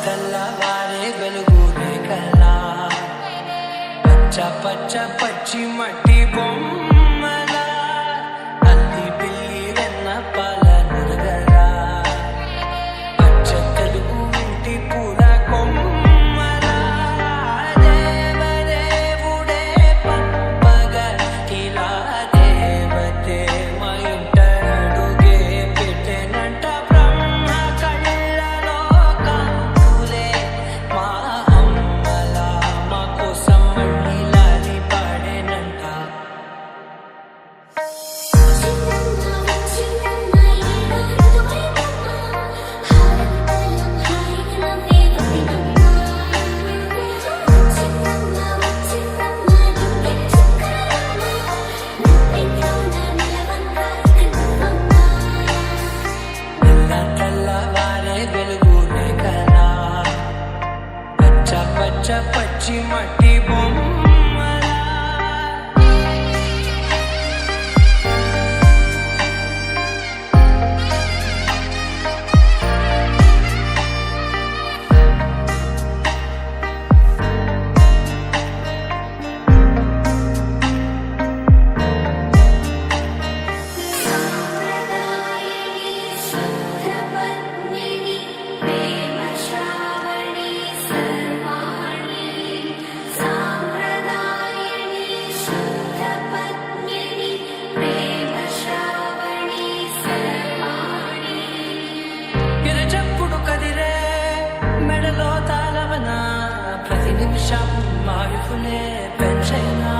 తెల్లవారే వెలుగునే కలా పచ్చ పచ్చ పచ్చి మట్టి బొమ్మల అల్లి పిల్లి వెన్న పాల నురగలా పచ్చ తెలుగు ఇంటి పూల కొమ్మల దేవదేవుడే పంపగా ఇలా దేవతే మా ఇంట అడుగే పెట్టెనంట బ్రహ్మ కళ్ళలో కాకులే మా అమ్మల మా కోసం మళ్ళీ లాలి పాడేనంట. తెల్లవారే వెలుగునే కలా పచ్చ పచ్చ పచ్చి మట్టి బొమ్మల ఎరచప్పుడు కదిరే మెడలో తాళవన ప్రతి నిమిషం మాయుకునే పెంచైనా